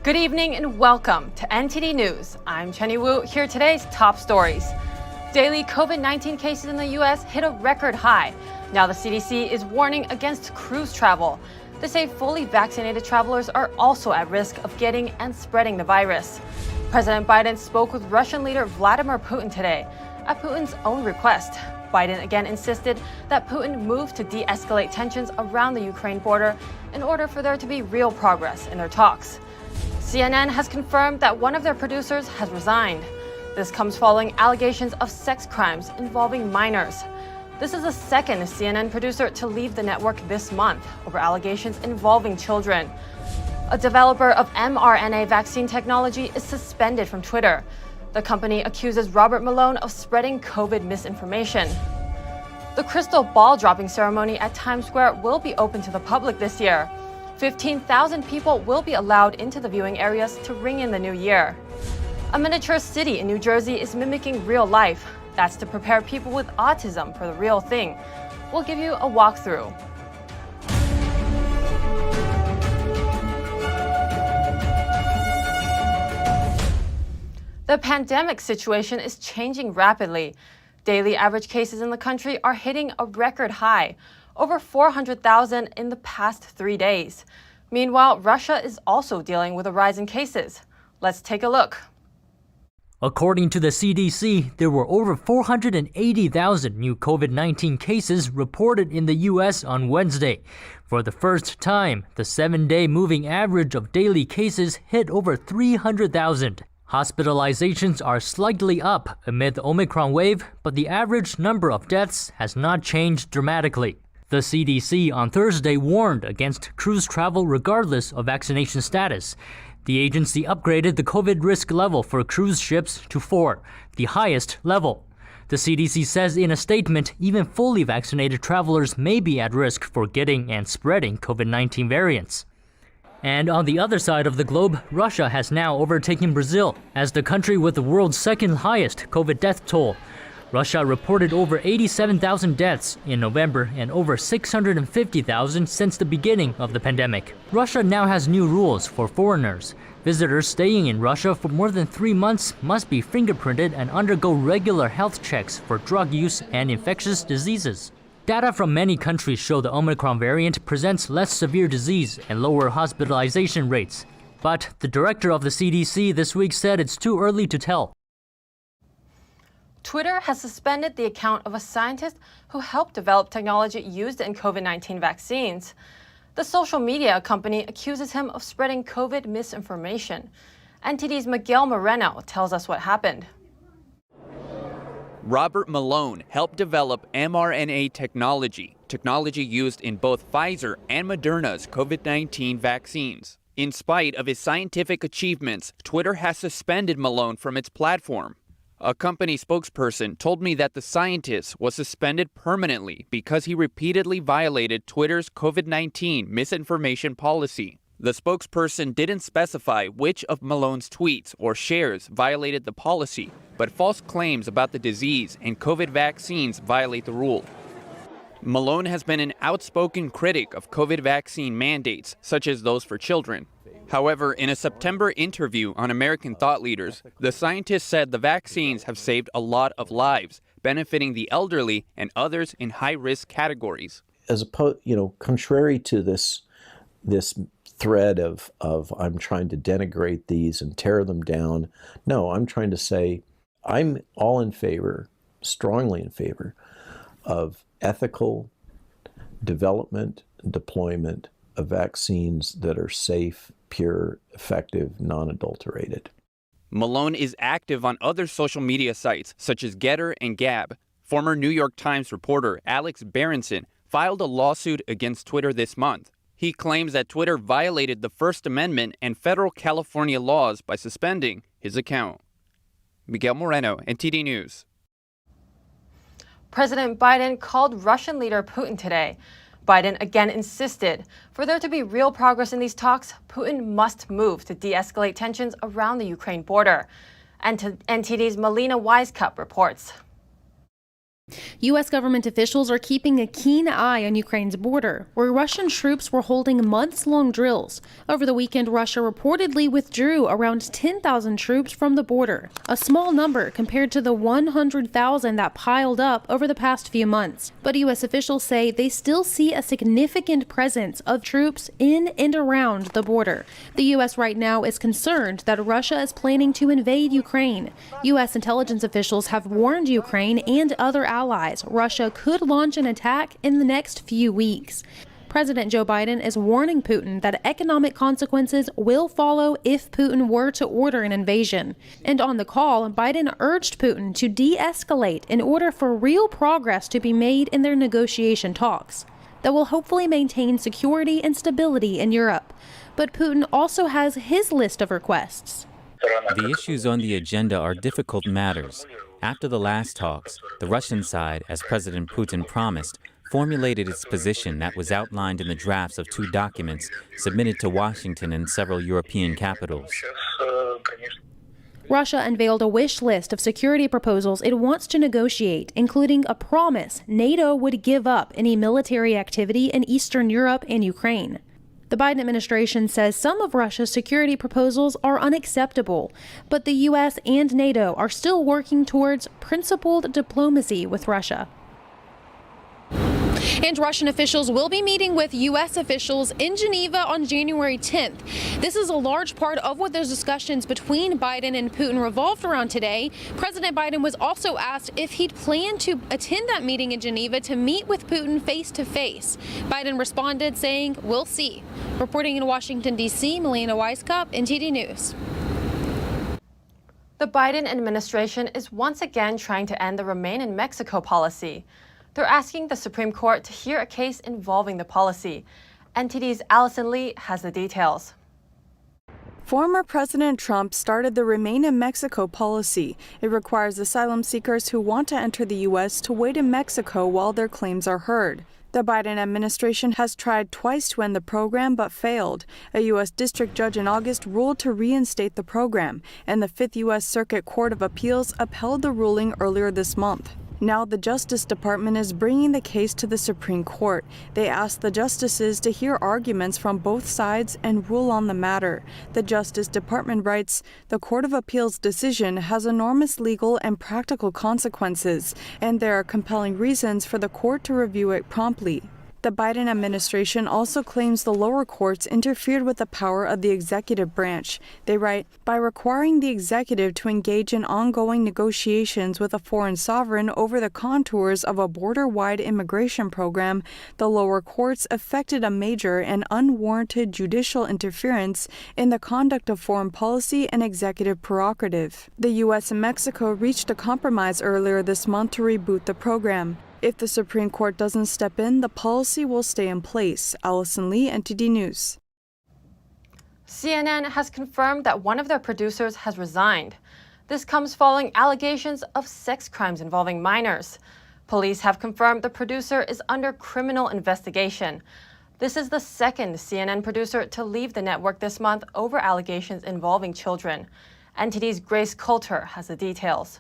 Good evening and welcome to NTD News. I'm Chenny Wu. Here are today's top stories. Daily COVID-19 cases in the U.S. hit a record high. Now the CDC is warning against cruise travel. They say fully vaccinated travelers are also at risk of getting and spreading the virus. President Biden spoke with Russian leader Vladimir Putin today. At Putin's own request, Biden again insisted that Putin move to de-escalate tensions around the Ukraine border in order for there to be real progress in their talks. CNN has confirmed that one of their producers has resigned. This comes following allegations of sex crimes involving minors. This is the second CNN producer to leave the network this month over allegations involving children. A developer of mRNA vaccine technology is suspended from Twitter. The company accuses Robert Malone of spreading COVID misinformation. The crystal ball dropping ceremony at Times Square will be open to the public this year. 15,000 people will be allowed into the viewing areas to ring in the new year. A miniature city in New Jersey is mimicking real life. That's to prepare people with autism for the real thing. We'll give you a walkthrough. The pandemic situation is changing rapidly. Daily average cases in the country are hitting a record high, over 400,000 in the past 3 days. Meanwhile, Russia is also dealing with a rise in cases. Let's take a look. According to the CDC, there were over 480,000 new COVID-19 cases reported in the U.S. on Wednesday. For the first time, the 7-day moving average of daily cases hit over 300,000. Hospitalizations are slightly up amid the Omicron wave, but the average number of deaths has not changed dramatically. The CDC on Thursday warned against cruise travel regardless of vaccination status. The agency upgraded the COVID risk level for cruise ships to 4, the highest level. The CDC says in a statement, even fully vaccinated travelers may be at risk for getting and spreading COVID-19 variants. And on the other side of the globe, Russia has now overtaken Brazil as the country with the world's second highest COVID death toll. Russia reported over 87,000 deaths in November and over 650,000 since the beginning of the pandemic. Russia now has new rules for foreigners. Visitors staying in Russia for more than 3 months must be fingerprinted and undergo regular health checks for drug use and infectious diseases. Data from many countries show the Omicron variant presents less severe disease and lower hospitalization rates. But the director of the CDC this week said it's too early to tell. Twitter has suspended the account of a scientist who helped develop technology used in COVID-19 vaccines. The social media company accuses him of spreading COVID misinformation. NTD's Miguel Moreno tells us what happened. Robert Malone helped develop mRNA technology used in both Pfizer and Moderna's COVID-19 vaccines. In spite of his scientific achievements, Twitter has suspended Malone from its platform. A company spokesperson told me that the scientist was suspended permanently because he repeatedly violated Twitter's COVID-19 misinformation policy. The spokesperson didn't specify which of Malone's tweets or shares violated the policy, but false claims about the disease and COVID vaccines violate the rule. Malone has been an outspoken critic of COVID vaccine mandates, such as those for children. However, in a September interview on American Thought Leaders, the scientist said the vaccines have saved a lot of lives, benefiting the elderly and others in high-risk categories. As opposed, contrary to this thread of I'm trying to denigrate these and tear them down, no, I'm trying to say I'm all in favor, strongly in favor, of ethical development and deployment of vaccines that are safe, pure, effective, non-adulterated. Malone is active on other social media sites such as Getter and Gab. Former New York Times reporter Alex Berenson filed a lawsuit against Twitter this month. He claims that Twitter violated the First Amendment and federal California laws by suspending his account. Miguel Moreno, NTD News. President Biden called Russian leader Putin today. Biden again insisted for there to be real progress in these talks, Putin must move to de-escalate tensions around the Ukraine border. And NTD's Melina Wisecup reports. U.S. government officials are keeping a keen eye on Ukraine's border, where Russian troops were holding months-long drills. Over the weekend, Russia reportedly withdrew around 10,000 troops from the border, a small number compared to the 100,000 that piled up over the past few months. But U.S. officials say they still see a significant presence of troops in and around the border. The U.S. right now is concerned that Russia is planning to invade Ukraine. U.S. intelligence officials have warned Ukraine and other allies Russia could launch an attack in the next few weeks. President Joe Biden is warning Putin that economic consequences will follow if Putin were to order an invasion. And on the call, Biden urged Putin to de-escalate in order for real progress to be made in their negotiation talks that will hopefully maintain security and stability in Europe. But Putin also has his list of requests. The issues on the agenda are difficult matters. After the last talks, the Russian side, as President Putin promised, formulated its position that was outlined in the drafts of 2 documents submitted to Washington and several European capitals. Russia unveiled a wish list of security proposals it wants to negotiate, including a promise NATO would give up any military activity in Eastern Europe and Ukraine. The Biden administration says some of Russia's security proposals are unacceptable, but the U.S. and NATO are still working towards principled diplomacy with Russia. And Russian officials will be meeting with U.S. officials in Geneva on January 10th. This is a large part of what those discussions between Biden and Putin revolved around today. President Biden was also asked if he'd plan to attend that meeting in Geneva to meet with Putin face-to-face. Biden responded saying, "We'll see." Reporting in Washington, D.C., Melina Weisskopf, NTD News. The Biden administration is once again trying to end the Remain in Mexico policy. They're asking the Supreme Court to hear a case involving the policy. NTD's Allison Lee has the details. Former President Trump started the Remain in Mexico policy. It requires asylum seekers who want to enter the U.S. to wait in Mexico while their claims are heard. The Biden administration has tried twice to end the program but failed. A U.S. district judge in August ruled to reinstate the program, and the 5th U.S. Circuit Court of Appeals upheld the ruling earlier this month. Now the Justice Department is bringing the case to the Supreme Court. They asked the justices to hear arguments from both sides and rule on the matter. The Justice Department writes, "The Court of Appeals' decision has enormous legal and practical consequences, and there are compelling reasons for the court to review it promptly." The Biden administration also claims the lower courts interfered with the power of the executive branch. They write, "By requiring the executive to engage in ongoing negotiations with a foreign sovereign over the contours of a border-wide immigration program, the lower courts effected a major and unwarranted judicial interference in the conduct of foreign policy and executive prerogative." The U.S. and Mexico reached a compromise earlier this month to reboot the program. If the Supreme Court doesn't step in, the policy will stay in place. Allison Lee, NTD News. CNN has confirmed that one of their producers has resigned. This comes following allegations of sex crimes involving minors. Police have confirmed the producer is under criminal investigation. This is the second CNN producer to leave the network this month over allegations involving children. NTD's Grace Coulter has the details.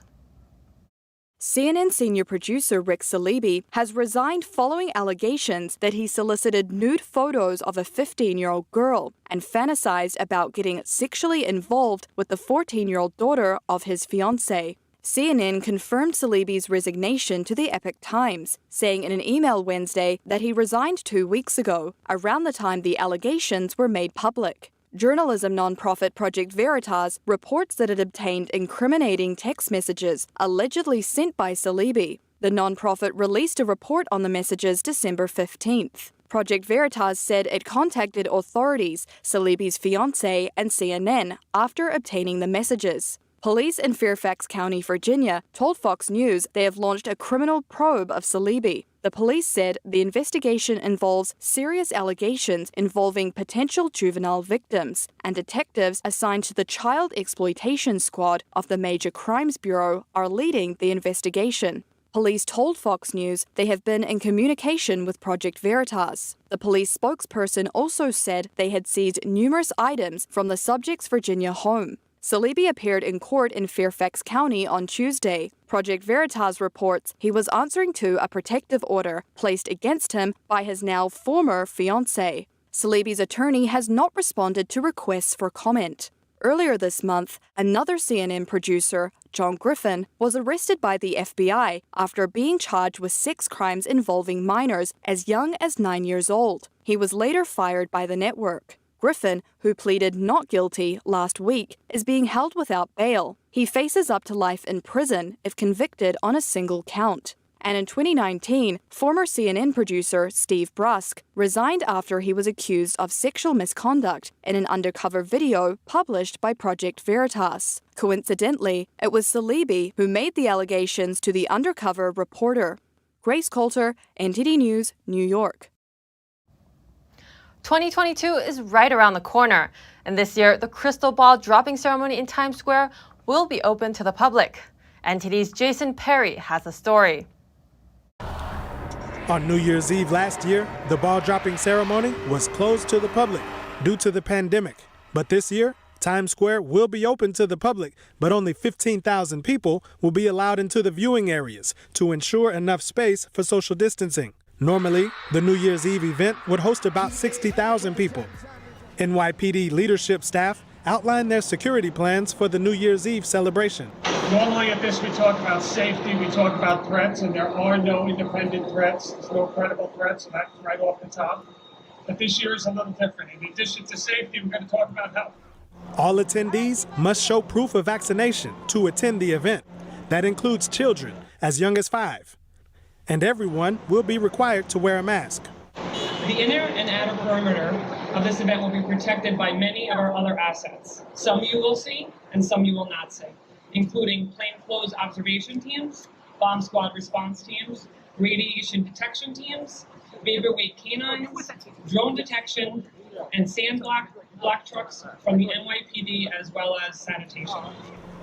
CNN senior producer Rick Salibi has resigned following allegations that he solicited nude photos of a 15-year-old girl and fantasized about getting sexually involved with the 14-year-old daughter of his fiancée. CNN confirmed Salibi's resignation to the Epoch Times, saying in an email Wednesday that he resigned 2 weeks ago, around the time the allegations were made public. Journalism nonprofit Project Veritas reports that it obtained incriminating text messages allegedly sent by Salibi. The nonprofit released a report on the messages December 15th. Project Veritas said it contacted authorities, Salibi's fiancée, and CNN after obtaining the messages. Police in Fairfax County, Virginia, told Fox News they have launched a criminal probe of Salibi. The police said the investigation involves serious allegations involving potential juvenile victims, and detectives assigned to the Child Exploitation Squad of the Major Crimes Bureau are leading the investigation. Police told Fox News they have been in communication with Project Veritas. The police spokesperson also said they had seized numerous items from the subject's Virginia home. Salibi appeared in court in Fairfax County on Tuesday. Project Veritas reports he was answering to a protective order placed against him by his now former fiancée. Salibi's attorney has not responded to requests for comment. Earlier this month, another CNN producer, John Griffin, was arrested by the FBI after being charged with 6 crimes involving minors as young as 9 years old. He was later fired by the network. Griffin, who pleaded not guilty last week, is being held without bail. He faces up to life in prison if convicted on a single count. And in 2019, former CNN producer Steve Brusk resigned after he was accused of sexual misconduct in an undercover video published by Project Veritas. Coincidentally, it was Salibi who made the allegations to the undercover reporter. Grace Coulter, NTD News, New York. 2022 is right around the corner, and this year the crystal ball dropping ceremony in Times Square will be open to the public. NTD's Jason Perry has the story. On New Year's Eve last year, the ball dropping ceremony was closed to the public due to the pandemic. But this year, Times Square will be open to the public, but only 15,000 people will be allowed into the viewing areas to ensure enough space for social distancing. Normally, the New Year's Eve event would host about 60,000 people. NYPD leadership staff outlined their security plans for the New Year's Eve celebration. Normally at this we talk about safety, we talk about threats, and there are no independent threats, there's no credible threats, so that's right off the top. But this year is a little different. In addition to safety, we're going to talk about health. All attendees must show proof of vaccination to attend the event. That includes children as young as 5. And everyone will be required to wear a mask. The inner and outer perimeter of this event will be protected by many of our other assets. Some you will see and some you will not see, including plainclothes observation teams, bomb squad response teams, radiation detection teams, vaporwave canines, drone detection, and sandblock trucks from the NYPD as well as sanitation.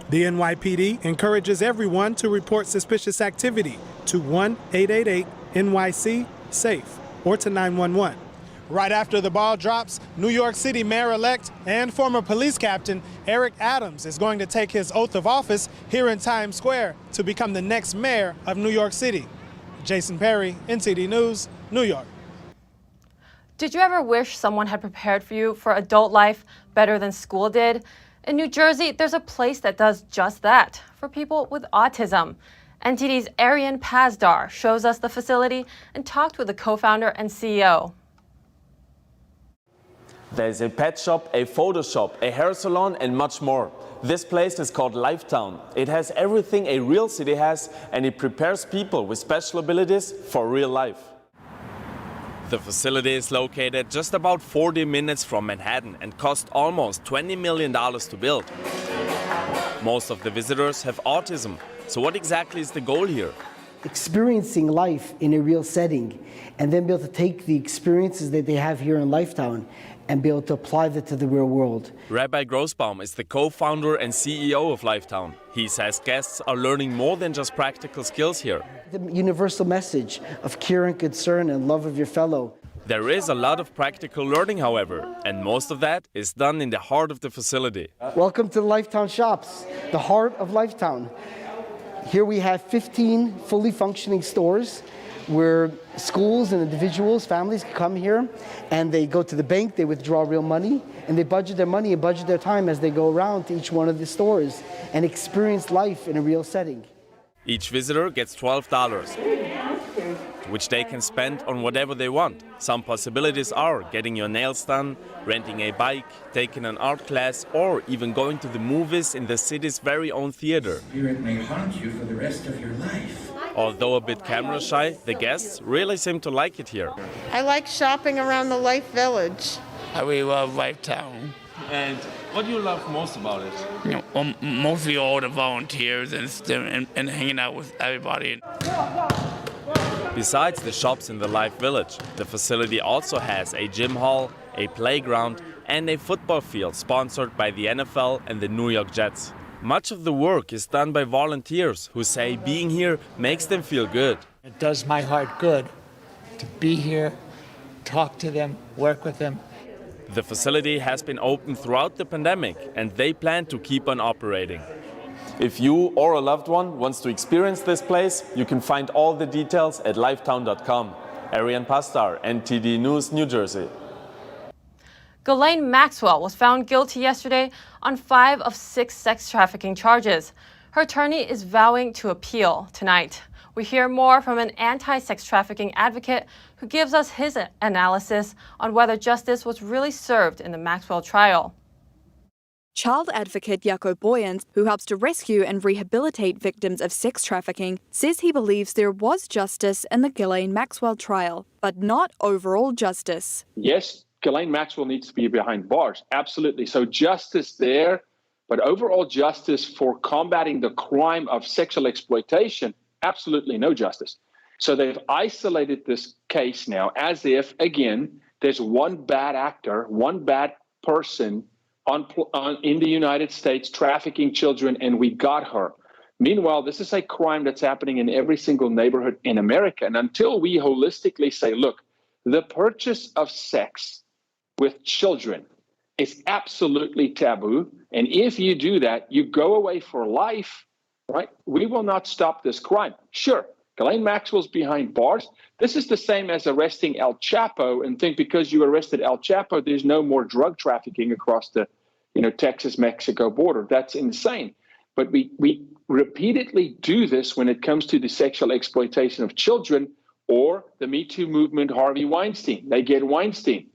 The NYPD encourages everyone to report suspicious activity to 1-888-NYC-SAFE or to 911. Right after the ball drops, New York City Mayor-elect and former police captain Eric Adams is going to take his oath of office here in Times Square to become the next mayor of New York City. Jason Perry, NTD News, New York. Did you ever wish someone had prepared for you for adult life better than school did? In New Jersey, there's a place that does just that for people with autism. NTD's Arian Pazdar shows us the facility and talked with the co-founder and CEO. There's a pet shop, a photo shop, a hair salon, and much more. This place is called Lifetown. It has everything a real city has, and it prepares people with special abilities for real life. The facility is located just about 40 minutes from Manhattan and cost almost $20 million to build. Most of the visitors have autism. So what exactly is the goal here? Experiencing life in a real setting, and then be able to take the experiences that they have here in Lifetown and be able to apply that to the real world. Rabbi Grossbaum is the co-founder and CEO of Lifetown. He says guests are learning more than just practical skills here. The universal message of care and concern and love of your fellow. There is a lot of practical learning, however, and most of that is done in the heart of the facility. Welcome to the Lifetown shops, the heart of Lifetown. Here we have 15 fully functioning stores where schools and individuals, families can come here and they go to the bank, they withdraw real money, and they budget their money and budget their time as they go around to each one of the stores and experience life in a real setting. Each visitor gets $12, which they can spend on whatever they want. Some possibilities are getting your nails done, renting a bike, taking an art class, or even going to the movies in the city's very own theater. Spirit may haunt you for the rest of your life. Although a bit camera shy, the guests really seem to like it here. I like shopping around the Life Village. We love Lifetown. And what do you love most about it? Mostly all the volunteers and hanging out with everybody. Besides the shops in the Life Village, the facility also has a gym hall, a playground, and a football field sponsored by the NFL and the New York Jets. Much of the work is done by volunteers who say being here makes them feel good. It does my heart good to be here, talk to them, work with them. The facility has been open throughout the pandemic, and they plan to keep on operating. If you or a loved one wants to experience this place, you can find all the details at lifetown.com. Ariane Pastar, NTD News, New Jersey. Ghislaine Maxwell was found guilty yesterday on 5 of 6 sex trafficking charges. Her attorney is vowing to appeal tonight. We hear more from an anti-sex trafficking advocate who gives us his analysis on whether justice was really served in the Maxwell trial. Child advocate Jaco Boyens, who helps to rescue and rehabilitate victims of sex trafficking, says he believes there was justice in the Ghislaine Maxwell trial, but not overall justice. Yes, Ghislaine Maxwell needs to be behind bars, absolutely. So justice there, but overall justice for combating the crime of sexual exploitation, absolutely no justice. So they've isolated this case now as if, again, there's one bad actor, one bad person in the United States trafficking children, and we got her. Meanwhile, this is a crime that's happening in every single neighborhood in America. And until we holistically say, look, the purchase of sex with children is absolutely taboo. And if you do that, you go away for life, right? We will not stop this crime. Sure, Ghislaine Maxwell's behind bars. This is the same as arresting El Chapo and think because you arrested El Chapo, there's no more drug trafficking across the Texas-Mexico border. That's insane. But we repeatedly do this when it comes to the sexual exploitation of children or the Me Too movement, Harvey Weinstein. They get Weinstein.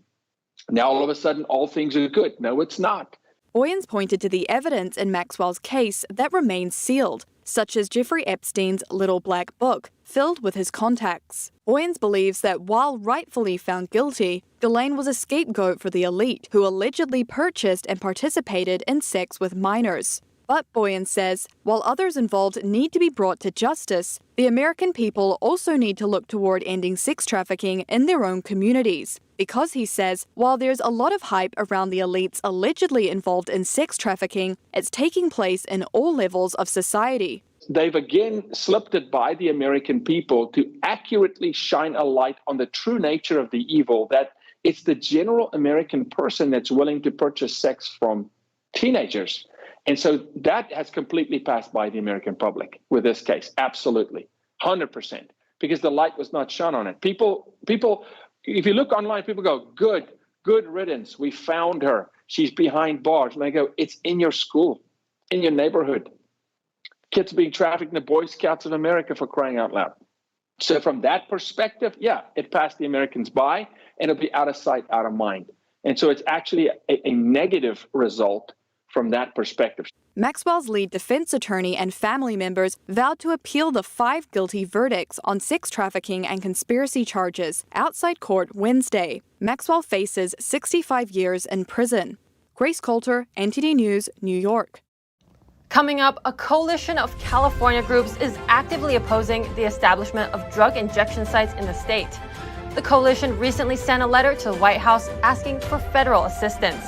Now all of a sudden, all things are good. No, it's not. Boyens pointed to the evidence in Maxwell's case that remains sealed, such as Jeffrey Epstein's Little Black Book, filled with his contacts. Boyens believes that while rightfully found guilty, Ghislaine was a scapegoat for the elite who allegedly purchased and participated in sex with minors. But Boyens says, while others involved need to be brought to justice, the American people also need to look toward ending sex trafficking in their own communities. Because he says, while there's a lot of hype around the elites allegedly involved in sex trafficking, it's taking place in all levels of society. They've again slipped it by the American people to accurately shine a light on the true nature of the evil, that it's the general American person that's willing to purchase sex from teenagers. And so that has completely passed by the American public with this case. Absolutely. 100%. Because the light was not shone on it. People, if you look online, people go, good riddance. We found her. She's behind bars. And I go, it's in your school, in your neighborhood. Kids being trafficked in the Boy Scouts of America, for crying out loud. So from that perspective, yeah, it passed the Americans by, and it'll be out of sight, out of mind. And so it's actually a negative result from that perspective. Maxwell's lead defense attorney and family members vowed to appeal the 5 guilty verdicts on sex trafficking and conspiracy charges outside court Wednesday. Maxwell faces 65 years in prison. Grace Coulter, NTD News, New York. Coming up, a coalition of California groups is actively opposing the establishment of drug injection sites in the state. The coalition recently sent a letter to the White House asking for federal assistance.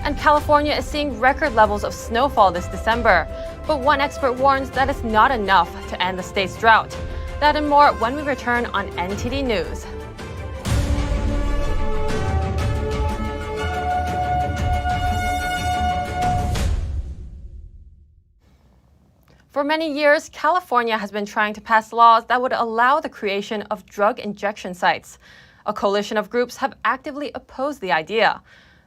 And California is seeing record levels of snowfall this December. But one expert warns that it's not enough to end the state's drought. That and more when we return on NTD News. For many years, California has been trying to pass laws that would allow the creation of drug injection sites. A coalition of groups have actively opposed the idea.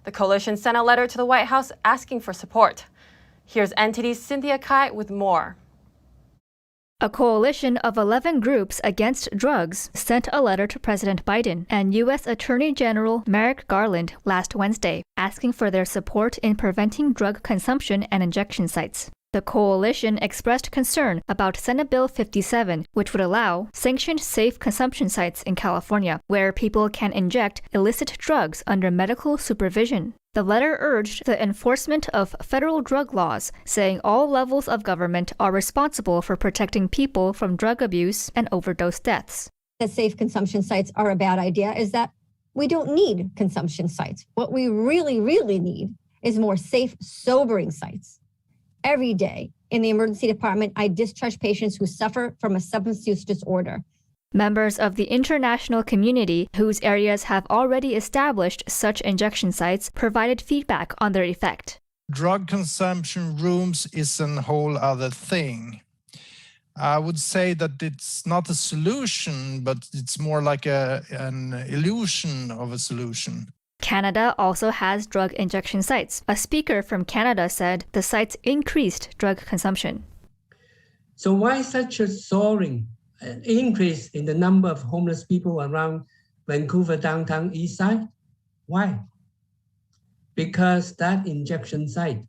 The coalition sent a letter to the White House asking for support. Here's NTD's Cynthia Kai with more. A coalition of 11 groups against drugs sent a letter to President Biden and U.S. Attorney General Merrick Garland last Wednesday, asking for their support in preventing drug consumption and injection sites. The coalition expressed concern about Senate Bill 57, which would allow sanctioned safe consumption sites in California, where people can inject illicit drugs under medical supervision. The letter urged the enforcement of federal drug laws, saying all levels of government are responsible for protecting people from drug abuse and overdose deaths. That safe consumption sites are a bad idea is that we don't need consumption sites. What we really, really need is more safe, sobering sites. Every day in the emergency department, I discharge patients who suffer from a substance use disorder. Members of the international community, whose areas have already established such injection sites, provided feedback on their effect. Drug consumption rooms is a whole other thing. I would say that it's not a solution, but it's more like an illusion of a solution. Canada also has drug injection sites. A speaker from Canada said the sites increased drug consumption. So why such a soaring increase in the number of homeless people around Vancouver downtown east side? Why? Because that injection site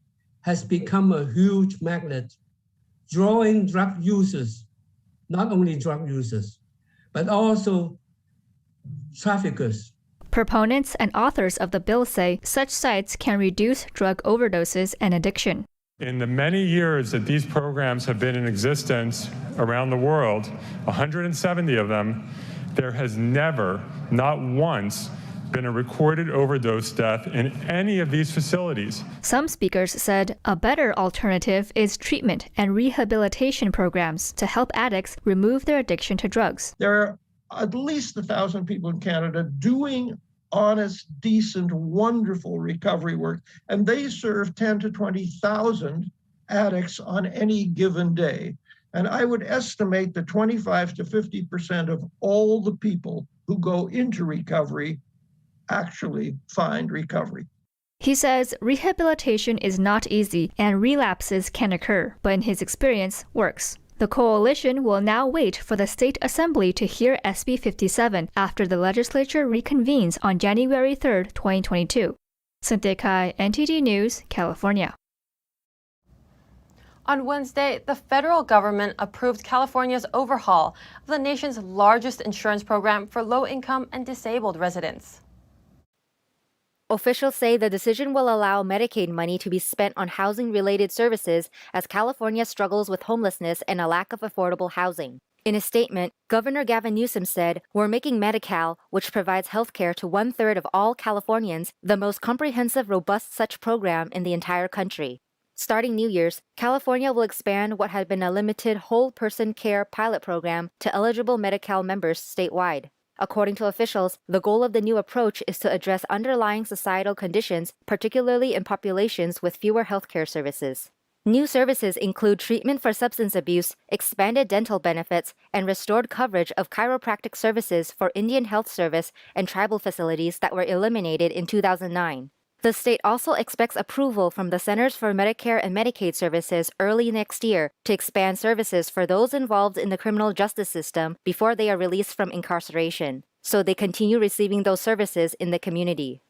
has become a huge magnet, drawing drug users, not only drug users, but also traffickers. Proponents and authors of the bill say such sites can reduce drug overdoses and addiction. In the many years that these programs have been in existence around the world, 170 of them, there has never, not once, been a recorded overdose death in any of these facilities. Some speakers said a better alternative is treatment and rehabilitation programs to help addicts remove their addiction to drugs. There are at least 1,000 people in Canada doing honest, decent, wonderful recovery work, and they serve 10 to 20,000 addicts on any given day. And I would estimate that 25 to 50% of all the people who go into recovery actually find recovery. He says rehabilitation is not easy and relapses can occur, but in his experience, works. The coalition will now wait for the state assembly to hear SB 57 after the legislature reconvenes on January 3, 2022. Cynthia Kai, NTD News, California. On Wednesday, the federal government approved California's overhaul of the nation's largest insurance program for low-income and disabled residents. Officials say the decision will allow Medicaid money to be spent on housing-related services as California struggles with homelessness and a lack of affordable housing. In a statement, Governor Gavin Newsom said, "We're making Medi-Cal, which provides health care to 1/3 of all Californians, the most comprehensive, robust such program in the entire country." Starting New Year's, California will expand what had been a limited whole-person care pilot program to eligible Medi-Cal members statewide. According to officials, the goal of the new approach is to address underlying societal conditions, particularly in populations with fewer healthcare services. New services include treatment for substance abuse, expanded dental benefits, and restored coverage of chiropractic services for Indian Health Service and tribal facilities that were eliminated in 2009. The state also expects approval from the Centers for Medicare and Medicaid Services early next year to expand services for those involved in the criminal justice system before they are released from incarceration, so they continue receiving those services in the community.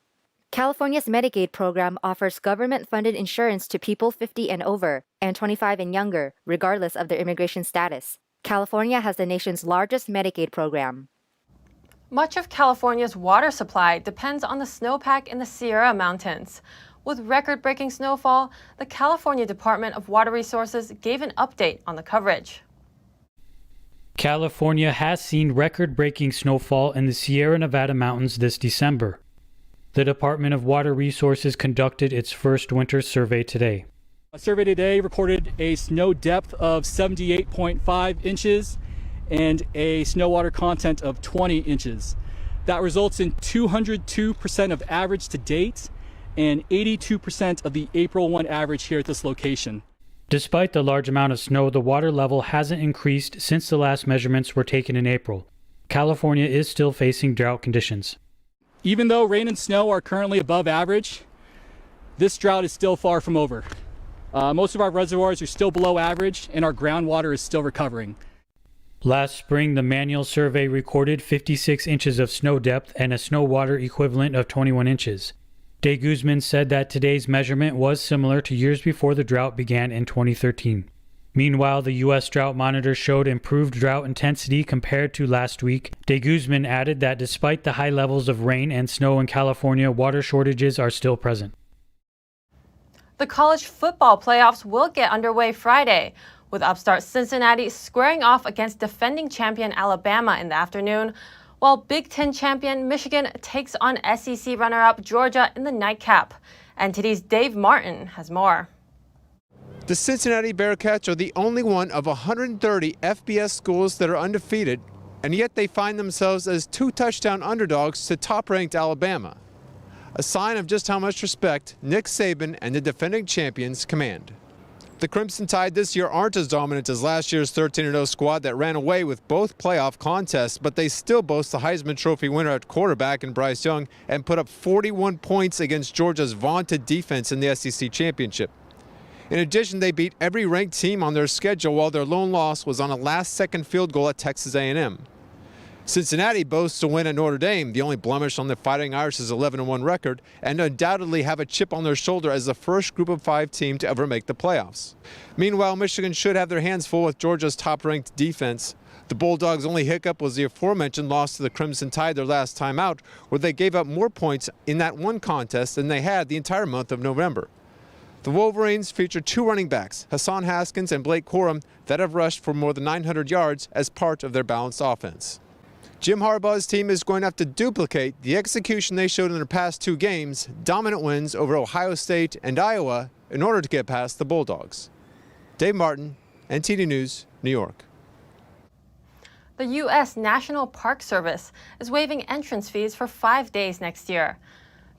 California's Medicaid program offers government-funded insurance to people 50 and over and 25 and younger, regardless of their immigration status. California has the nation's largest Medicaid program. Much of California's water supply depends on the snowpack in the Sierra Mountains. With record-breaking snowfall, the California Department of Water Resources gave an update on the coverage. California has seen record-breaking snowfall in the Sierra Nevada mountains this December. The Department of Water Resources conducted its first winter survey today. A survey today recorded a snow depth of 78.5 inches and a snow water content of 20 inches. That results in 202% of average to date and 82% of the April 1 average here at this location. Despite the large amount of snow, the water level hasn't increased since the last measurements were taken in April. California is still facing drought conditions. Even though rain and snow are currently above average, this drought is still far from over. Most of our reservoirs are still below average and our groundwater is still recovering. Last spring, the manual survey recorded 56 inches of snow depth and a snow water equivalent of 21 inches. De Guzman said that today's measurement was similar to years before the drought began in 2013. Meanwhile, the U.S. Drought Monitor showed improved drought intensity compared to last week. De Guzman added that despite the high levels of rain and snow in California, water shortages are still present. The college football playoffs will get underway Friday, with upstart Cincinnati squaring off against defending champion Alabama in the afternoon, while Big Ten champion Michigan takes on SEC runner-up Georgia in the nightcap. NTD's Dave Martin has more. The Cincinnati Bearcats are the only one of 130 FBS schools that are undefeated and yet they find themselves as 2-touchdown underdogs to top-ranked Alabama. A sign of just how much respect Nick Saban and the defending champions command. The Crimson Tide this year aren't as dominant as last year's 13-0 squad that ran away with both playoff contests, but they still boast the Heisman Trophy winner at quarterback in Bryce Young and put up 41 points against Georgia's vaunted defense in the SEC championship. In addition, they beat every ranked team on their schedule, while their lone loss was on a last-second field goal at Texas A&M. Cincinnati boasts a win at Notre Dame, the only blemish on the Fighting Irish's 11-1 record, and undoubtedly have a chip on their shoulder as the first Group of 5 team to ever make the playoffs. Meanwhile, Michigan should have their hands full with Georgia's top-ranked defense. The Bulldogs' only hiccup was the aforementioned loss to the Crimson Tide their last time out, where they gave up more points in that one contest than they had the entire month of November. The Wolverines feature 2 running backs, Hassan Haskins and Blake Corum, that have rushed for more than 900 yards as part of their balanced offense. Jim Harbaugh's team is going to have to duplicate the execution they showed in their past 2 games, dominant wins over Ohio State and Iowa, in order to get past the Bulldogs. Dave Martin, NTD News, New York. The U.S. National Park Service is waiving entrance fees for 5 days next year.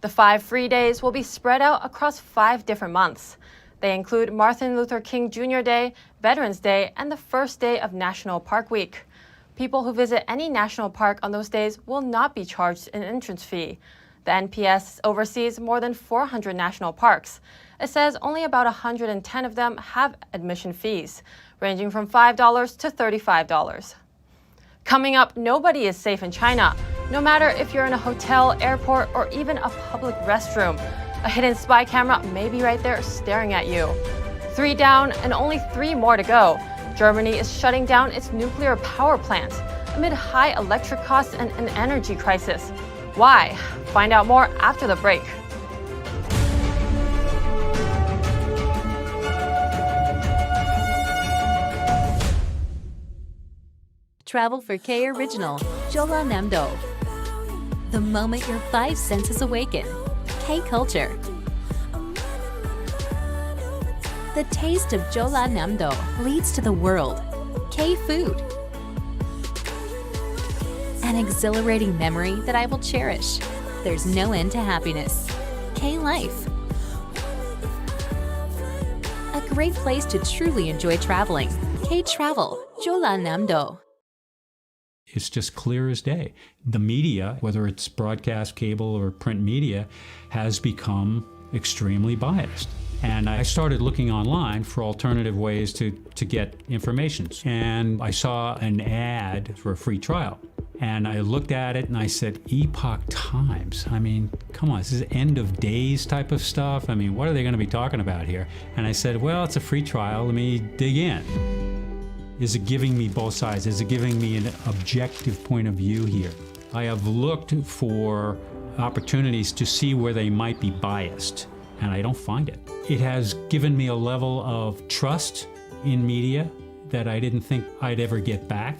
The 5 free days will be spread out across 5 different months. They include Martin Luther King Jr. Day, Veterans Day, and the first day of National Park Week. People who visit any national park on those days will not be charged an entrance fee. The NPS oversees more than 400 national parks. It says only about 110 of them have admission fees, ranging from $5 to $35. Coming up, nobody is safe in China. No matter if you're in a hotel, airport, or even a public restroom, a hidden spy camera may be right there staring at you. 3 down and only 3 more to go. Germany is shutting down its nuclear power plant amid high electric costs and an energy crisis. Why? Find out more after the break. Travel for K Original, Jola Namdo. The moment your 5 senses awaken, K Culture. The taste of Jola Namdo leads to the world, K Food. An exhilarating memory that I will cherish. There's no end to happiness, K Life. A great place to truly enjoy traveling, K Travel, Jola Namdo. It's just clear as day. The media, whether it's broadcast, cable, or print media, has become extremely biased. And I started looking online for alternative ways to get information. And I saw an ad for a free trial. And I looked at it and I said, Epoch Times. I mean, come on, this is end of days type of stuff. I mean, what are they going to be talking about here? And I said, well, it's a free trial. Let me dig in. Is it giving me both sides? Is it giving me an objective point of view here? I have looked for opportunities to see where they might be biased, and I don't find it. It has given me a level of trust in media that I didn't think I'd ever get back.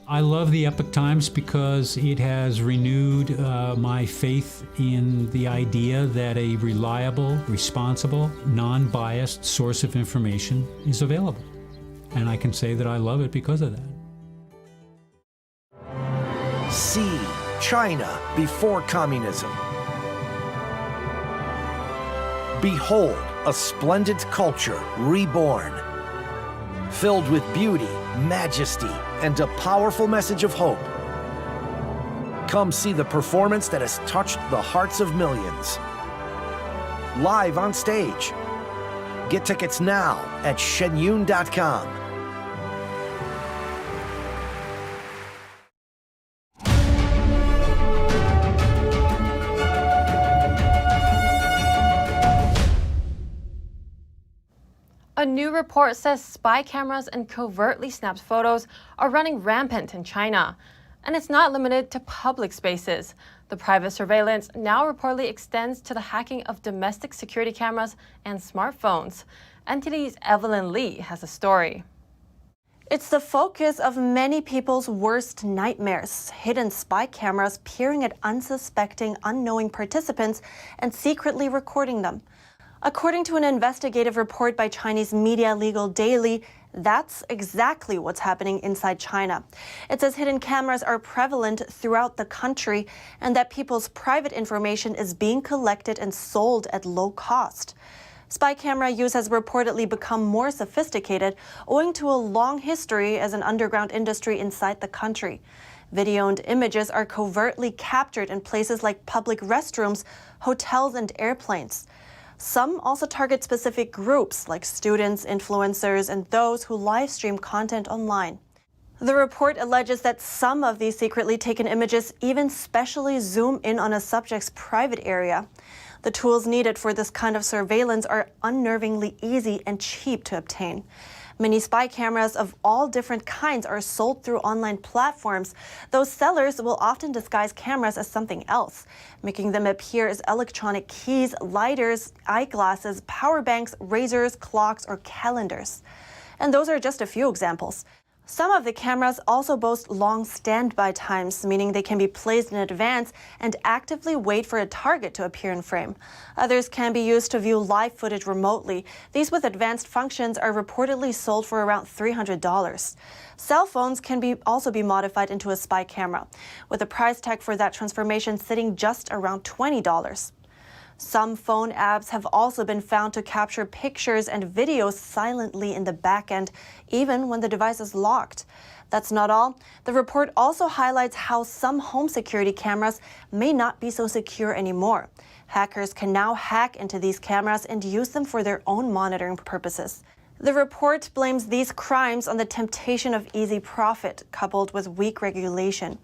I love the Epoch Times because it has renewed my faith in the idea that a reliable, responsible, non-biased source of information is available. And I can say that I love it because of that. See China before communism. Behold a splendid culture reborn, filled with beauty, majesty, and a powerful message of hope. Come see the performance that has touched the hearts of millions. Live on stage. Get tickets now at shenyun.com. A new report says spy cameras and covertly snapped photos are running rampant in China. And it's not limited to public spaces. The private surveillance now reportedly extends to the hacking of domestic security cameras and smartphones. NTD's Evelyn Lee has a story. It's the focus of many people's worst nightmares, hidden spy cameras peering at unsuspecting, unknowing participants and secretly recording them. According to an investigative report by Chinese media Legal Daily, That's exactly what's happening inside China. It says hidden cameras are prevalent throughout the country and that people's private information is being collected and sold at low cost. Spy camera use has reportedly become more sophisticated owing to a long history as an underground industry inside the country. Video and images are covertly captured in places like public restrooms, hotels, and airplanes. Some also target specific groups like students, influencers, and those who live stream content online. The report alleges that some of these secretly taken images even specially zoom in on a subject's private area. The tools needed for this kind of surveillance are unnervingly easy and cheap to obtain. Many spy cameras of all different kinds are sold through online platforms. Those sellers will often disguise cameras as something else, making them appear as electronic keys, lighters, eyeglasses, power banks, razors, clocks, or calendars. And those are just a few examples. Some of the cameras also boast long standby times, meaning they can be placed in advance and actively wait for a target to appear in frame. Others can be used to view live footage remotely. These with advanced functions are reportedly sold for around $300. Cell phones can also be modified into a spy camera, with a price tag for that transformation sitting just around $20. Some phone apps have also been found to capture pictures and videos silently in the back end, even when the device is locked. That's not all. The report also highlights how some home security cameras may not be so secure anymore. Hackers can now hack into these cameras and use them for their own monitoring purposes. The report blames these crimes on the temptation of easy profit, coupled with weak regulation.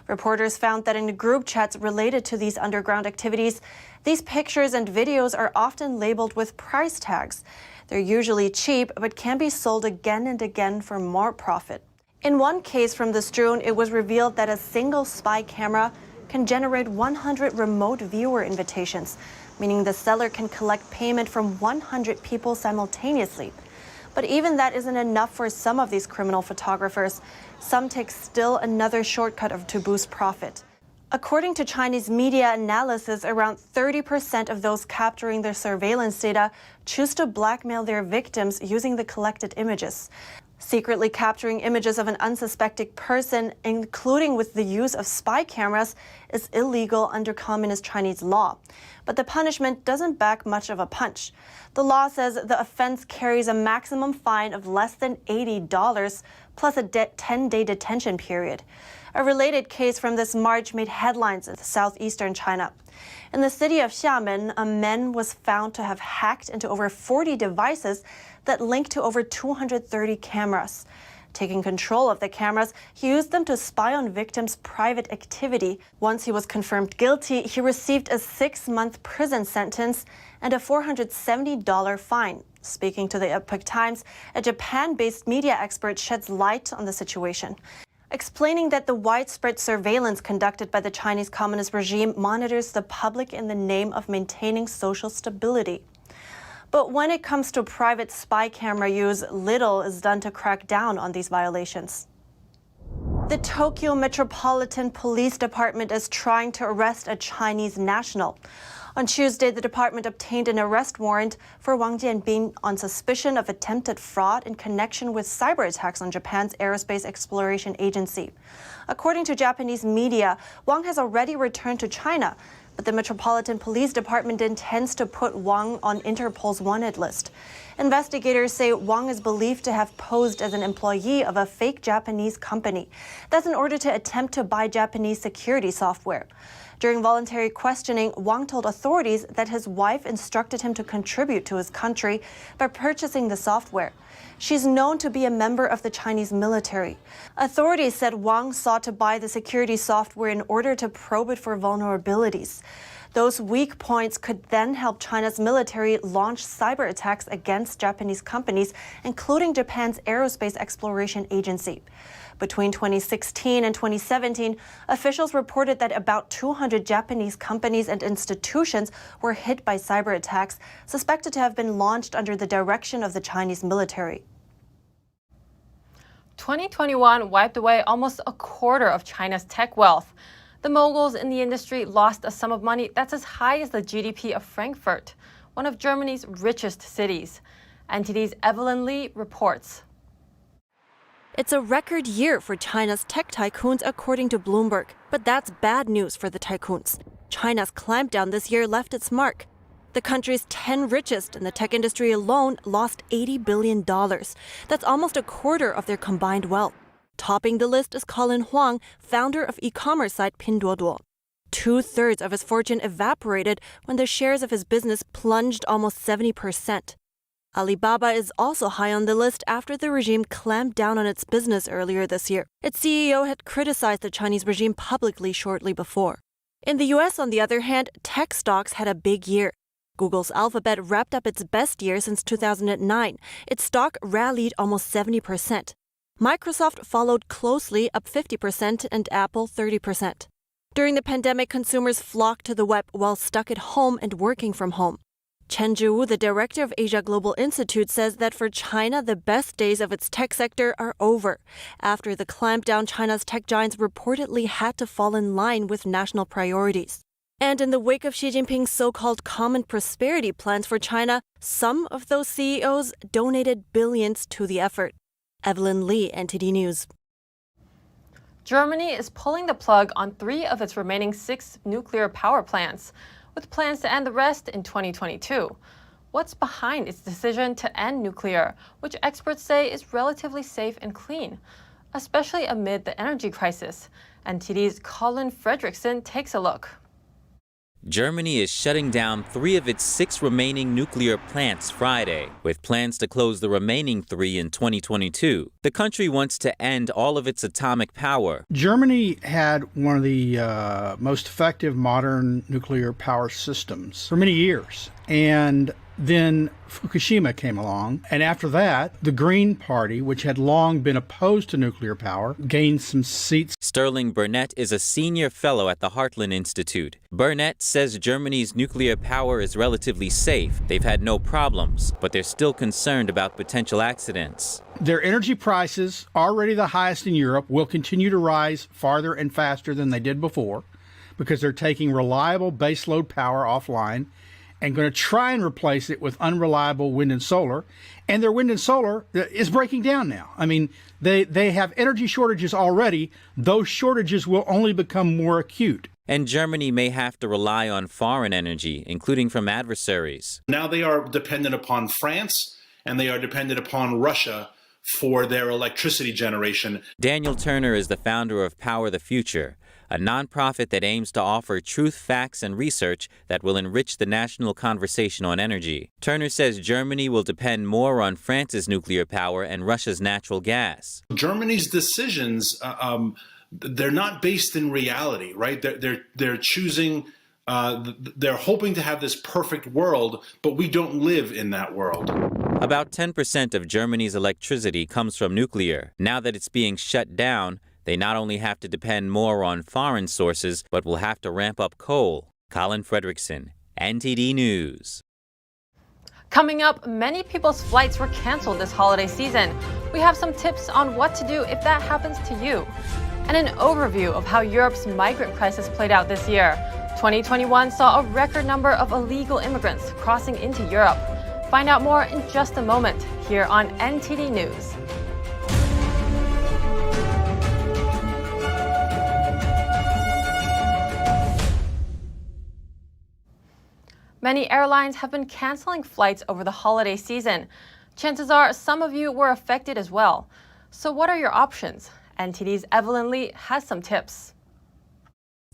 Reporters found that in group chats related to these underground activities, these pictures and videos are often labeled with price tags. They're usually cheap, but can be sold again and again for more profit. In one case from the Strewn, it was revealed that a single spy camera can generate 100 remote viewer invitations, meaning the seller can collect payment from 100 people simultaneously. But even that isn't enough for some of these criminal photographers. Some take still another shortcut to boost profit. According to Chinese media analysis, around 30% of those capturing their surveillance data choose to blackmail their victims using the collected images. Secretly capturing images of an unsuspecting person, including with the use of spy cameras, is illegal under Communist Chinese law. But the punishment doesn't back much of a punch. The law says the offense carries a maximum fine of less than $80 plus a 10-day detention period. A related case from this March made headlines in southeastern China. In the city of Xiamen, a man was found to have hacked into over 40 devices that linked to over 230 cameras. Taking control of the cameras, he used them to spy on victims' private activity. Once he was confirmed guilty, he received a 6-month prison sentence and a $470 fine. Speaking to the Epoch Times, a Japan-based media expert sheds light on the situation, explaining that the widespread surveillance conducted by the Chinese Communist regime monitors the public in the name of maintaining social stability. But when it comes to private spy camera use, little is done to crack down on these violations. The Tokyo Metropolitan Police Department is trying to arrest a Chinese national. On Tuesday, the department obtained an arrest warrant for Wang Jianbing on suspicion of attempted fraud in connection with cyber attacks on Japan's Aerospace Exploration Agency. According to Japanese media, Wang has already returned to China, but the Metropolitan Police Department intends to put Wang on Interpol's wanted list. Investigators say Wang is believed to have posed as an employee of a fake Japanese company. That's in order to attempt to buy Japanese security software. During voluntary questioning, Wang told authorities that his wife instructed him to contribute to his country by purchasing the software. She's known to be a member of the Chinese military. Authorities said Wang sought to buy the security software in order to probe it for vulnerabilities. Those weak points could then help China's military launch cyber attacks against Japanese companies, including Japan's Aerospace Exploration Agency. Between 2016 and 2017, officials reported that about 200 Japanese companies and institutions were hit by cyber attacks, suspected to have been launched under the direction of the Chinese military. 2021 wiped away almost a quarter of China's tech wealth. The moguls in the industry lost a sum of money that's as high as the GDP of Frankfurt, one of Germany's richest cities. NTD's Evelyn Lee reports. It's a record year for China's tech tycoons, according to Bloomberg. But that's bad news for the tycoons. China's clampdown this year left its mark. The country's 10 richest in the tech industry alone lost $80 billion. That's almost a quarter of their combined wealth. Topping the list is Colin Huang, founder of e-commerce site Pinduoduo. 2/3 of his fortune evaporated when the shares of his business plunged almost 70%. Alibaba is also high on the list after the regime clamped down on its business earlier this year. Its CEO had criticized the Chinese regime publicly shortly before. In the US, on the other hand, tech stocks had a big year. Google's Alphabet wrapped up its best year since 2009. Its stock rallied almost 70%. Microsoft followed closely, up 50%, and Apple 30%. During the pandemic, consumers flocked to the web while stuck at home and working from home. Chen Zhiwu, the director of Asia Global Institute, says that for China, the best days of its tech sector are over. After the clampdown, China's tech giants reportedly had to fall in line with national priorities. And in the wake of Xi Jinping's so-called common prosperity plans for China, some of those CEOs donated billions to the effort. Evelyn Lee, NTD News. Germany is pulling the plug on 3 of its remaining 6 nuclear power plants, with plans to end the rest in 2022. What's behind its decision to end nuclear, which experts say is relatively safe and clean, especially amid the energy crisis? NTD's Colin Fredrickson takes a look. Germany is shutting down 3 of its 6 remaining nuclear plants Friday, with plans to close the remaining 3 in 2022. The country wants to end all of its atomic power. Germany had one of the most effective modern nuclear power systems for many years. And then Fukushima came along, and after that, the Green Party, which had long been opposed to nuclear power, gained some seats. Sterling Burnett is a senior fellow at the Heartland Institute. Burnett says Germany's nuclear power is relatively safe. They've had no problems, but they're still concerned about potential accidents. Their energy prices, already the highest in Europe, will continue to rise farther and faster than they did before because they're taking reliable baseload power offline and going to try and replace it with unreliable wind and solar. And their wind and solar is breaking down now. I mean, they have energy shortages already. Those shortages will only become more acute. And Germany may have to rely on foreign energy, including from adversaries. Now they are dependent upon France, and they are dependent upon Russia for their electricity generation. Daniel Turner is the founder of Power the Future, a nonprofit that aims to offer truth, facts, and research that will enrich the national conversation on energy. Turner says Germany will depend more on France's nuclear power and Russia's natural gas. Germany's decisions, they're not based in reality, right? They're choosing, they're hoping to have this perfect world, but we don't live in that world. About 10% of Germany's electricity comes from nuclear. Now that it's being shut down, they not only have to depend more on foreign sources, but will have to ramp up coal. Colin Fredrickson, NTD News. Coming up, many people's flights were canceled this holiday season. We have some tips on what to do if that happens to you. And an overview of how Europe's migrant crisis played out this year. 2021 saw a record number of illegal immigrants crossing into Europe. Find out more in just a moment here on NTD News. Many airlines have been canceling flights over the holiday season. Chances are some of you were affected as well. So what are your options? NTD's Evelyn Lee has some tips.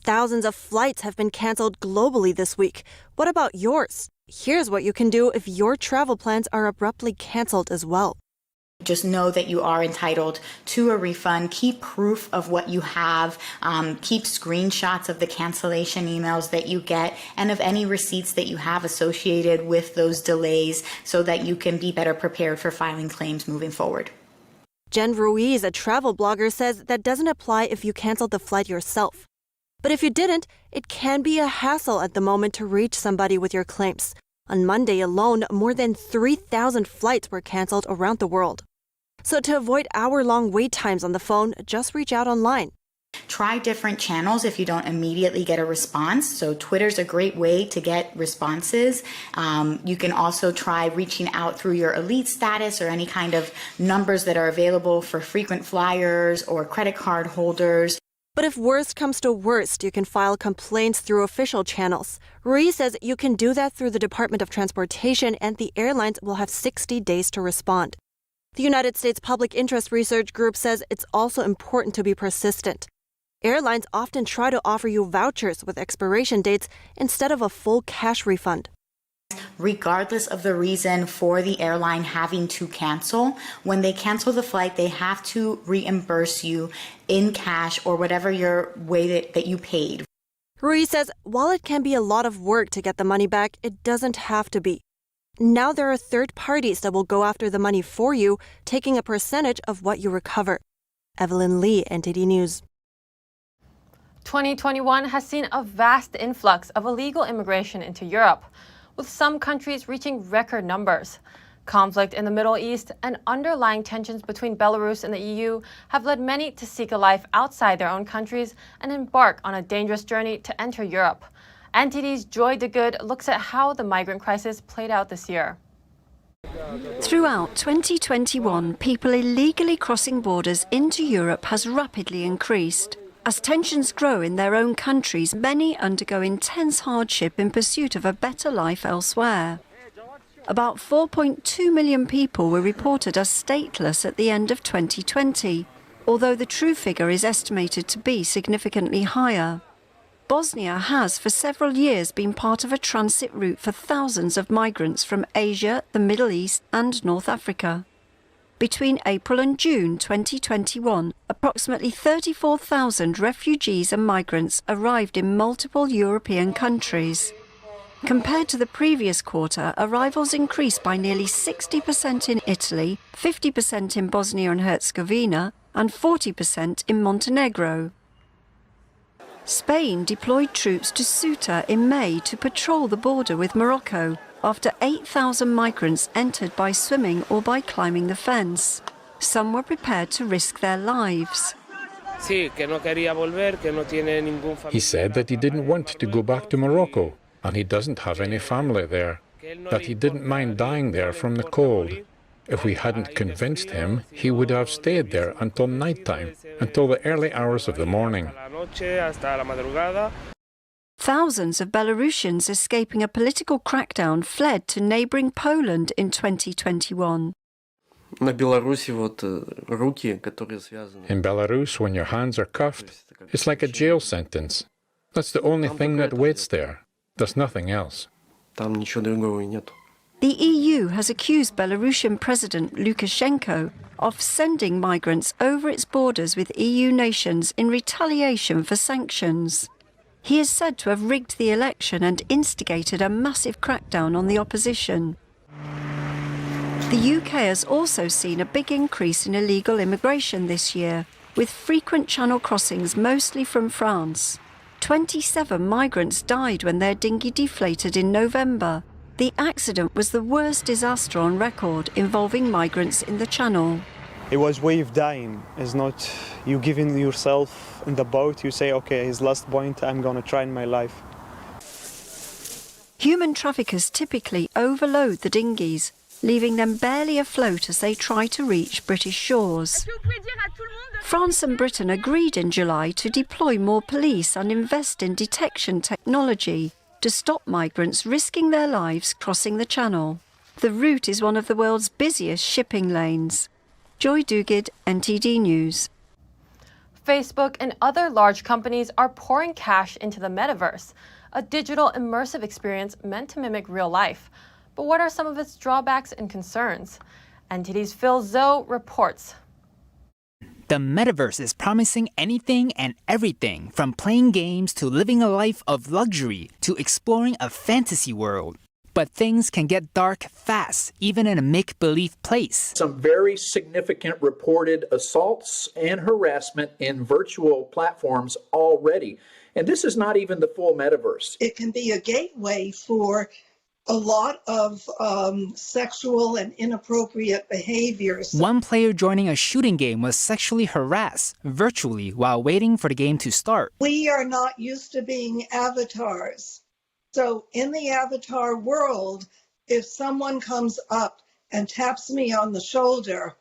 Thousands of flights have been canceled globally this week. What about yours? Here's what you can do if your travel plans are abruptly canceled as well. Just know that you are entitled to a refund. Keep proof of what you have. Keep screenshots of the cancellation emails that you get and of any receipts that you have associated with those delays so that you can be better prepared for filing claims moving forward. Jen Ruiz, a travel blogger, says that doesn't apply if you canceled the flight yourself. But if you didn't, it can be a hassle at the moment to reach somebody with your claims. On Monday alone, more than 3,000 flights were canceled around the world. So to avoid hour-long wait times on the phone, just reach out online. try different channels if you don't immediately get a response. So Twitter's a great way to get responses. You can also try reaching out through your elite status or any kind of numbers that are available for frequent flyers or credit card holders. But if worst comes to worst, you can file complaints through official channels. Rui says you can do that through the Department of Transportation, and the airlines will have 60 days to respond. The United States Public Interest Research Group says it's also important to be persistent. Airlines often try to offer you vouchers with expiration dates instead of a full cash refund. Regardless of the reason for the airline having to cancel, when they cancel the flight, they have to reimburse you in cash or whatever your way that you paid. Rui says while it can be a lot of work to get the money back, it doesn't have to be. Now there are third parties that will go after the money for you, taking a percentage of what you recover. Evelyn Lee, NTD News. 2021 has seen a vast influx of illegal immigration into Europe, with some countries reaching record numbers. Conflict in the Middle East and underlying tensions between Belarus and the EU have led many to seek a life outside their own countries and embark on a dangerous journey to enter Europe. NTD's Joy DeGood looks at how the migrant crisis played out this year. Throughout 2021, people illegally crossing borders into Europe has rapidly increased. As tensions grow in their own countries, many undergo intense hardship in pursuit of a better life elsewhere. About 4.2 million people were reported as stateless at the end of 2020, although the true figure is estimated to be significantly higher. Bosnia has for several years been part of a transit route for thousands of migrants from Asia, the Middle East and North Africa. Between April and June 2021, approximately 34,000 refugees and migrants arrived in multiple European countries. Compared to the previous quarter, arrivals increased by nearly 60% in Italy, 50% in Bosnia and Herzegovina, and 40% in Montenegro. Spain deployed troops to Ceuta in May to patrol the border with Morocco, after 8,000 migrants entered by swimming or by climbing the fence. Some were prepared to risk their lives. He said that he didn't want to go back to Morocco, and he doesn't have any family there, that he didn't mind dying there from the cold. If we hadn't convinced him, he would have stayed there until nighttime, until the early hours of the morning. Thousands of Belarusians escaping a political crackdown fled to neighbouring Poland in 2021. In Belarus, when your hands are cuffed, it's like a jail sentence. That's the only thing that waits there. There's nothing else. The EU has accused Belarusian President Lukashenko of sending migrants over its borders with EU nations in retaliation for sanctions. He is said to have rigged the election and instigated a massive crackdown on the opposition. The UK has also seen a big increase in illegal immigration this year, with frequent channel crossings mostly from France. 27 migrants died when their dinghy deflated in November. The accident was the worst disaster on record involving migrants in the channel. It was wave dying. It's not you giving yourself in the boat, you say, okay, his last point, I'm going to try in my life. Human traffickers typically overload the dinghies, leaving them barely afloat as they try to reach British shores. France and Britain agreed in July to deploy more police and invest in detection technology to stop migrants risking their lives crossing the channel. The route is one of the world's busiest shipping lanes. Joy Dugid, NTD News. Facebook and other large companies are pouring cash into the Metaverse, a digital immersive experience meant to mimic real life. But what are some of its drawbacks and concerns? NTD's Phil Zoe reports. The Metaverse is promising anything and everything, from playing games to living a life of luxury to exploring a fantasy world. But things can get dark fast, even in a make-believe place. Some very significant reported assaults and harassment in virtual platforms already. And this is not even the full Metaverse. It can be a gateway for a lot of sexual and inappropriate behaviors. One player joining a shooting game was sexually harassed virtually while waiting for the game to start. We are not used to being avatars. So in the avatar world, if someone comes up and taps me on the shoulder,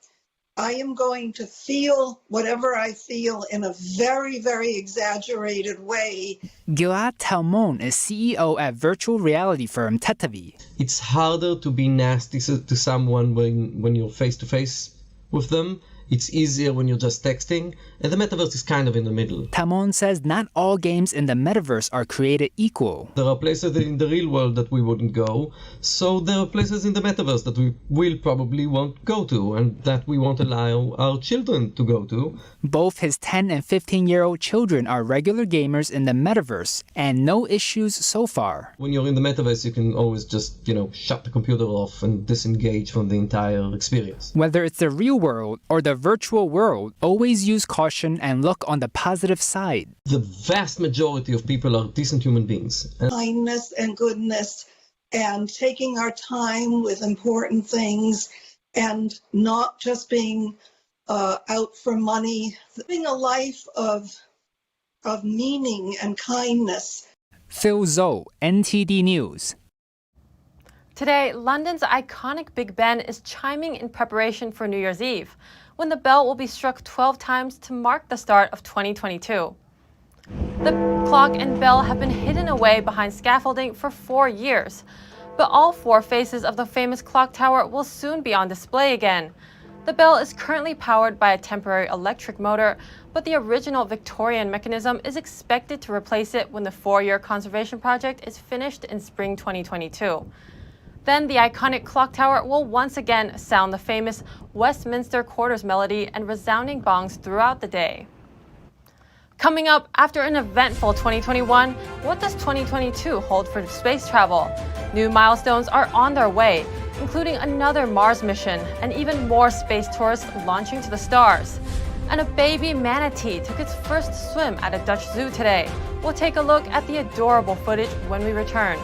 I am going to feel whatever I feel in a very, very exaggerated way. Gilad Talmon is CEO at virtual reality firm Teva. It's harder to be nasty to someone when you're face-to-face with them. It's easier when you're just texting, and the Metaverse is kind of in the middle. Talmon says not all games in the Metaverse are created equal. There are places in the real world that we wouldn't go, so there are places in the Metaverse that we will probably won't go to, and that we won't allow our children to go to. Both his 10 and 15-year-old children are regular gamers in the Metaverse, and no issues so far. When you're in the Metaverse, you can always just, shut the computer off and disengage from the entire experience. Whether it's the real world or the virtual world, always use caution and look on the positive side. The vast majority of people are decent human beings. Kindness and goodness, and taking our time with important things, and not just being out for money, living a life of meaning and kindness. Phil Zhou, NTD News. Today, London's iconic Big Ben is chiming in preparation for New Year's Eve, when the bell will be struck 12 times to mark the start of 2022. The clock and bell have been hidden away behind scaffolding for 4 years, but all 4 faces of the famous clock tower will soon be on display again. The bell is currently powered by a temporary electric motor, but the original Victorian mechanism is expected to replace it when the 4-year conservation project is finished in spring 2022. Then the iconic clock tower will once again sound the famous Westminster Quarters melody and resounding bongs throughout the day. Coming up, after an eventful 2021, what does 2022 hold for space travel? New milestones are on their way, including another Mars mission and even more space tourists launching to the stars. And a baby manatee took its first swim at a Dutch zoo today. We'll take a look at the adorable footage when we return.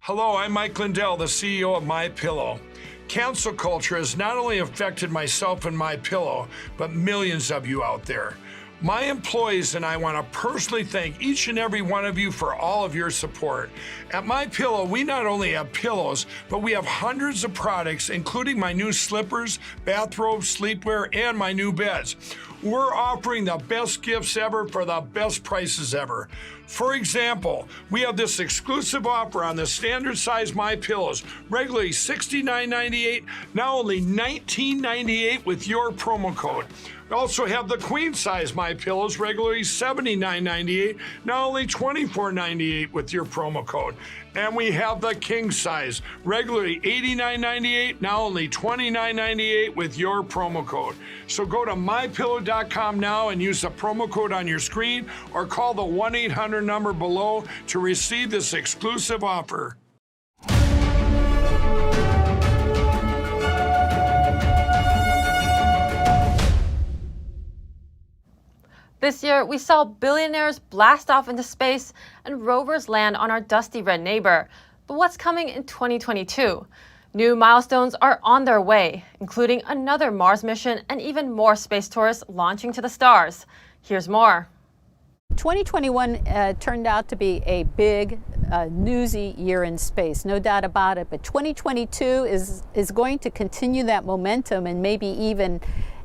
Hello, I'm Mike Lindell, the CEO of MyPillow. Cancel culture has not only affected myself and MyPillow, but millions of you out there. My employees and I want to personally thank each and every one of you for all of your support. At MyPillow, we not only have pillows, but we have hundreds of products, including my new slippers, bathrobes, sleepwear, and my new beds. We're offering the best gifts ever for the best prices ever. For example, we have this exclusive offer on the standard size MyPillows, regularly $69.98, now only $19.98 with your promo code. We also have the queen size MyPillows, regularly $79.98, now only $24.98 with your promo code. And we have the king size, regularly $89.98, now only $29.98 with your promo code. So go to mypillow.com now and use the promo code on your screen, or call the 1-800 number below to receive this exclusive offer. This year, we saw billionaires blast off into space and rovers land on our dusty red neighbor. But what's coming in 2022? New milestones are on their way, including another Mars mission and even more space tourists launching to the stars. Here's more. 2021 turned out to be a big, newsy year in space, no doubt about it. But 2022 is going to continue that momentum and maybe even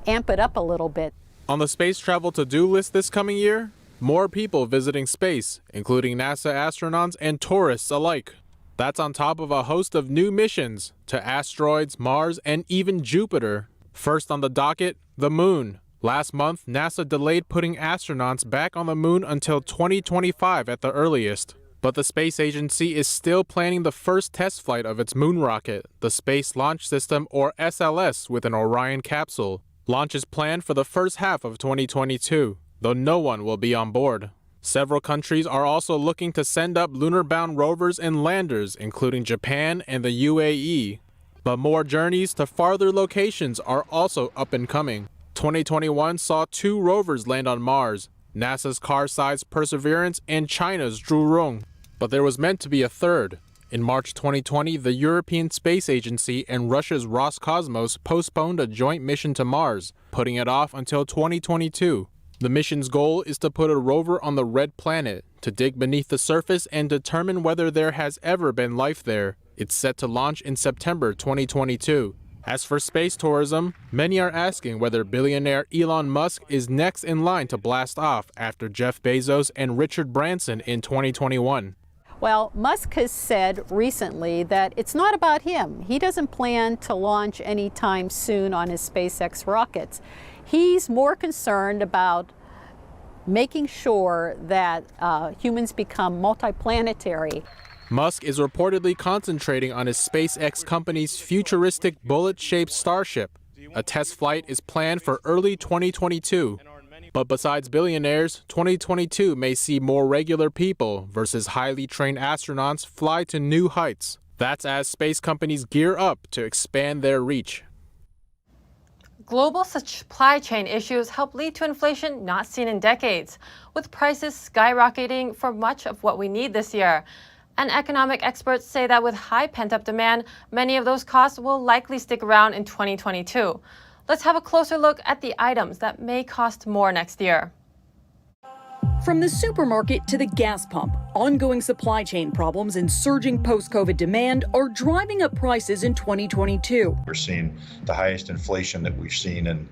amp it up a little bit. On the space travel to-do list this coming year, more people visiting space, including NASA astronauts and tourists alike. That's on top of a host of new missions to asteroids, Mars, and even Jupiter. First on the docket, the moon. Last month, NASA delayed putting astronauts back on the moon until 2025 at the earliest. But the space agency is still planning the first test flight of its moon rocket, the Space Launch System, or SLS, with an Orion capsule. Launch is planned for the first half of 2022, though no one will be on board. Several countries are also looking to send up lunar-bound rovers and landers, including Japan and the UAE. But more journeys to farther locations are also up and coming. 2021 saw 2 rovers land on Mars, NASA's car-sized Perseverance and China's Zhurong. But there was meant to be a third. In March 2020, the European Space Agency and Russia's Roscosmos postponed a joint mission to Mars, putting it off until 2022. The mission's goal is to put a rover on the Red Planet to dig beneath the surface and determine whether there has ever been life there. It's set to launch in September 2022. As for space tourism, many are asking whether billionaire Elon Musk is next in line to blast off after Jeff Bezos and Richard Branson in 2021. Well, Musk has said recently that it's not about him. He doesn't plan to launch anytime soon on his SpaceX rockets. He's more concerned about making sure that humans become multiplanetary. Musk is reportedly concentrating on his SpaceX company's futuristic bullet-shaped Starship. A test flight is planned for early 2022. But besides billionaires, 2022 may see more regular people versus highly trained astronauts fly to new heights. That's as space companies gear up to expand their reach. Global supply chain issues help lead to inflation not seen in decades, with prices skyrocketing for much of what we need this year. And economic experts say that with high pent-up demand, many of those costs will likely stick around in 2022. Let's have a closer look at the items that may cost more next year. From the supermarket to the gas pump, ongoing supply chain problems and surging post-COVID demand are driving up prices in 2022. We're seeing the highest inflation that we've seen in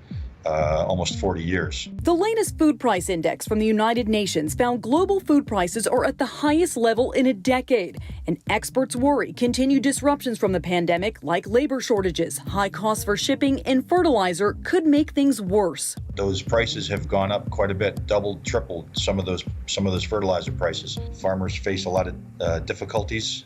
almost 40 years. The latest food price index from the United Nations found global food prices are at the highest level in a decade. And experts worry continued disruptions from the pandemic, like labor shortages, high costs for shipping, and fertilizer could make things worse. Those prices have gone up quite a bit, doubled, tripled some of those fertilizer prices. Farmers face a lot of difficulties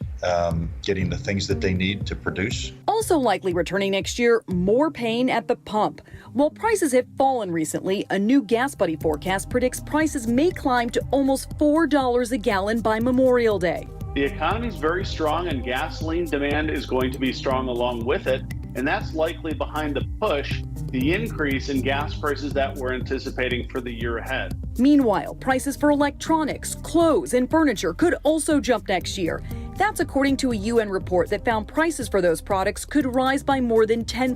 getting the things that they need to produce. Also likely returning next year, more pain at the pump. While prices have fallen recently, a new Gas Buddy forecast predicts prices may climb to almost $4 a gallon by Memorial Day. The economy is very strong and gasoline demand is going to be strong along with it. And that's likely behind the push, the increase in gas prices that we're anticipating for the year ahead. Meanwhile, prices for electronics, clothes, and furniture could also jump next year. That's according to a UN report that found prices for those products could rise by more than 10%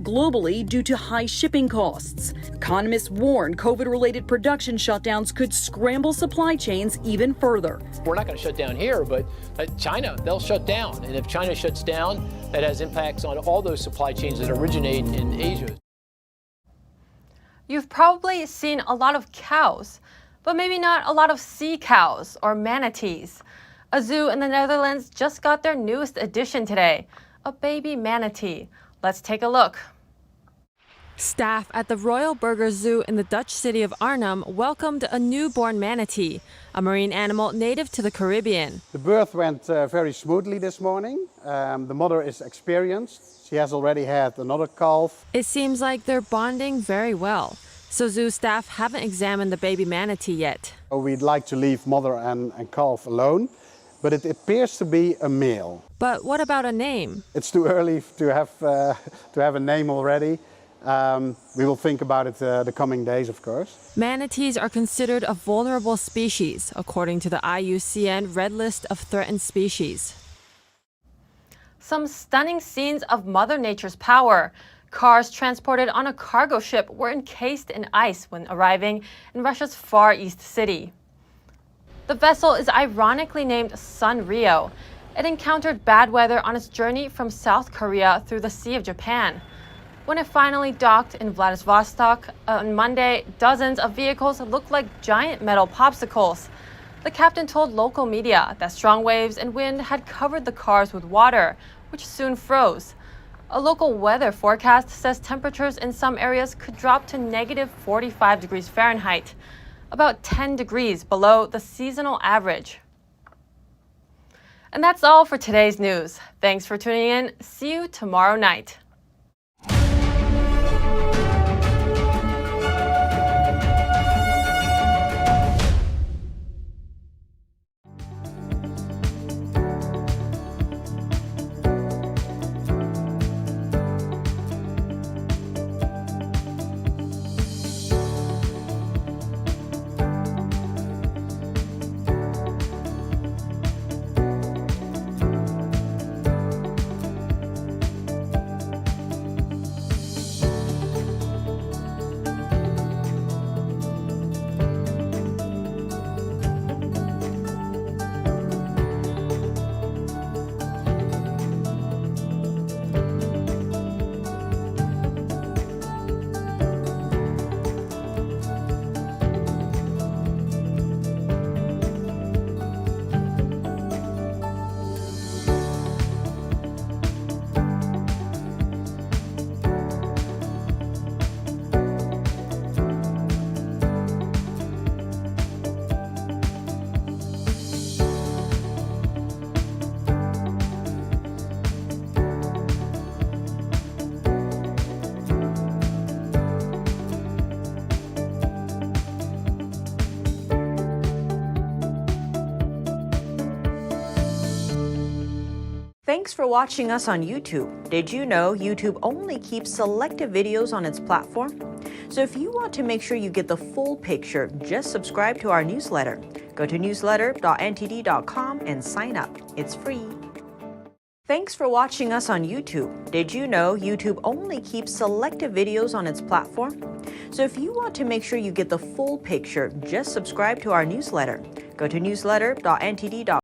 globally due to high shipping costs. Economists warn COVID-related production shutdowns could scramble supply chains even further. We're not going to shut down here, but China, they'll shut down. And if China shuts down, that has impacts on all those supply chains that originate in Asia. You've probably seen a lot of cows, but maybe not a lot of sea cows or manatees. A zoo in the Netherlands just got their newest addition today, a baby manatee. Let's take a look. Staff at the Royal Burger Zoo in the Dutch city of Arnhem welcomed a newborn manatee, a marine animal native to the Caribbean. The birth went very smoothly this morning. The mother is experienced. She has already had another calf. It seems like they're bonding very well. So zoo staff haven't examined the baby manatee yet. We'd like to leave mother and calf alone, but it appears to be a male. But what about a name? It's too early to have a name already. We will think about it the coming days, of course. Manatees are considered a vulnerable species, according to the IUCN Red List of Threatened Species. Some stunning scenes of Mother Nature's power. Cars transported on a cargo ship were encased in ice when arriving in Russia's Far East city. The vessel is ironically named Sun Rio. It encountered bad weather on its journey from South Korea through the Sea of Japan. When it finally docked in Vladivostok on Monday, dozens of vehicles looked like giant metal popsicles. The captain told local media that strong waves and wind had covered the cars with water, which soon froze. A local weather forecast says temperatures in some areas could drop to negative 45 degrees Fahrenheit, about 10 degrees below the seasonal average. And that's all for today's news. Thanks for tuning in. See you tomorrow night. Thanks for watching us on YouTube. Did you know YouTube only keeps selective videos on its platform? So if you want to make sure you get the full picture, just subscribe to our newsletter. Go to newsletter.ntd.com and sign up. It's free. Thanks for watching us on YouTube. Did you know YouTube only keeps selective videos on its platform? So if you want to make sure you get the full picture, just subscribe to our newsletter. Go to newsletter.ntd.com.